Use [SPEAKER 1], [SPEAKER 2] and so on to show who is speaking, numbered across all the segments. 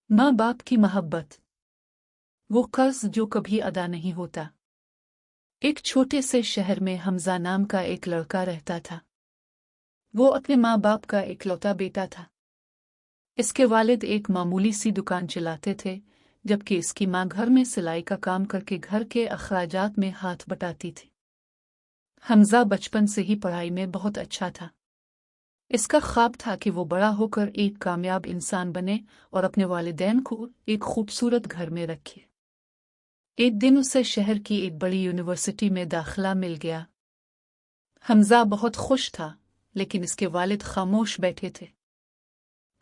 [SPEAKER 1] माँ बाप की मोहब्बत, वो कर्ज जो कभी अदा नहीं होता। एक छोटे से शहर में हमजा नाम का एक लड़का रहता था। वो अपने माँ बाप का इकलौता बेटा था। इसके वालिद एक मामूली सी दुकान चलाते थे, जबकि इसकी माँ घर में सिलाई का काम करके घर के अखराजात में हाथ बटाती थी। हमजा बचपन से ही पढ़ाई में बहुत अच्छा था। इसका ख्वाब था कि वो बड़ा होकर एक कामयाब इंसान बने और अपने वालिदैन को एक खूबसूरत घर में रखे। एक दिन उसे शहर की एक बड़ी यूनिवर्सिटी में दाखिला मिल गया। हमजा बहुत खुश था, लेकिन इसके वालिद खामोश बैठे थे।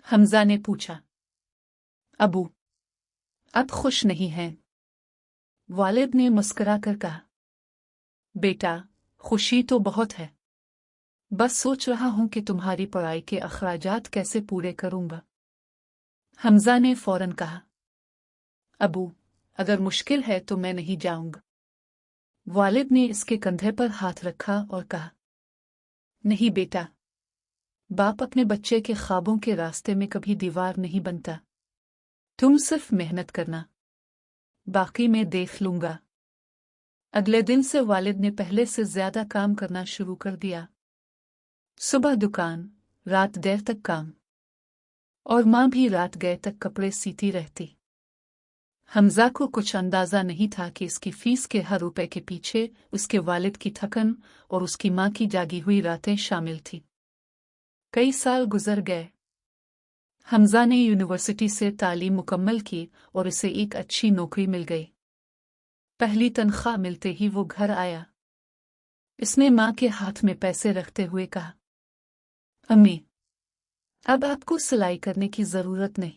[SPEAKER 1] हमजा ने पूछा, अबू, आप खुश नहीं हैं? वालिद ने मुस्कुरा कर कहा, बेटा, खुशी तो बहुत है, बस सोच रहा हूं कि तुम्हारी पढ़ाई के अखराजात कैसे पूरे करूंगा। हमजा ने फौरन कहा, अबू, अगर मुश्किल है तो मैं नहीं जाऊंगा। वालिद ने इसके कंधे पर हाथ रखा और कहा, नहीं बेटा, बाप अपने बच्चे के ख्वाबों के रास्ते में कभी दीवार नहीं बनता। तुम सिर्फ मेहनत करना, बाकी मैं देख लूंगा। अगले दिन से वालिद ने पहले से ज्यादा काम करना शुरू कर दिया। सुबह दुकान, रात देर तक काम, और माँ भी रात गए तक कपड़े सीती रहती। हमजा को कुछ अंदाजा नहीं था कि इसकी फीस के हर रुपए के पीछे उसके वालिद की थकन और उसकी माँ की जागी हुई रातें शामिल थी। कई साल गुजर गए। हमजा ने यूनिवर्सिटी से तालीम मुकम्मल की और इसे एक अच्छी नौकरी मिल गई। पहली तनख्वाह मिलते ही वो घर आया। इसने माँ के हाथ में पैसे रखते हुए कहा, अम्मी, अब आपको सिलाई करने की जरूरत नहीं।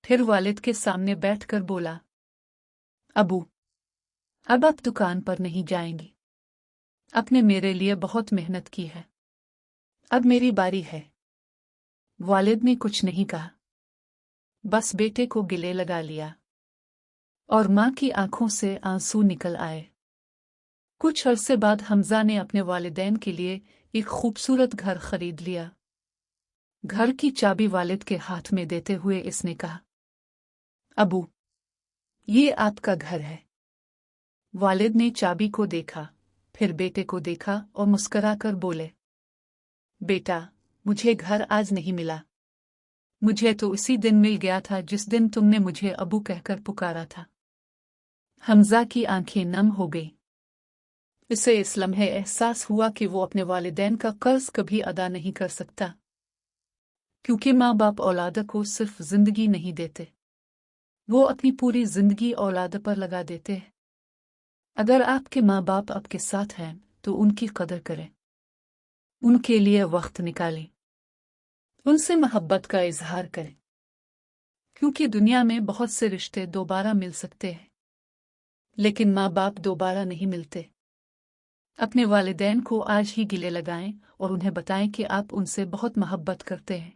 [SPEAKER 1] फिर वालिद के सामने बैठकर बोला, अबू, अब आप दुकान पर नहीं जाएंगी। आपने मेरे लिए बहुत मेहनत की है, अब मेरी बारी है। वालिद ने कुछ नहीं कहा, बस बेटे को गले लगा लिया, और माँ की आंखों से आंसू निकल आए। कुछ अरसे बाद हमजा ने अपने वालिदैन के लिए एक खूबसूरत घर खरीद लिया। घर की चाबी वालिद के हाथ में देते हुए इसने कहा, अबू, ये आपका घर है। वालिद ने चाबी को देखा, फिर बेटे को देखा और मुस्कुराकर बोले, बेटा, मुझे घर आज नहीं मिला। मुझे तो उसी दिन मिल गया था जिस दिन तुमने मुझे अबू कहकर पुकारा था। हमजा की आंखें नम हो गई। इसे इस लम्हे एहसास हुआ कि वो अपने वालिदैन का कर्ज कभी अदा नहीं कर सकता, क्योंकि माँ बाप औलाद को सिर्फ जिंदगी नहीं देते, वो अपनी पूरी जिंदगी औलाद पर लगा देते हैं। अगर आपके माँ बाप आपके साथ हैं तो उनकी कदर करें, उनके लिए वक्त निकालें, उनसे मोहब्बत का इजहार करें, क्योंकि दुनिया में बहुत से रिश्ते दोबारा मिल सकते हैं, लेकिन माँ बाप दोबारा नहीं मिलते। अपने वालिदैन को आज ही गिले लगाएं और उन्हें बताएं कि आप उनसे बहुत मोहब्बत करते हैं।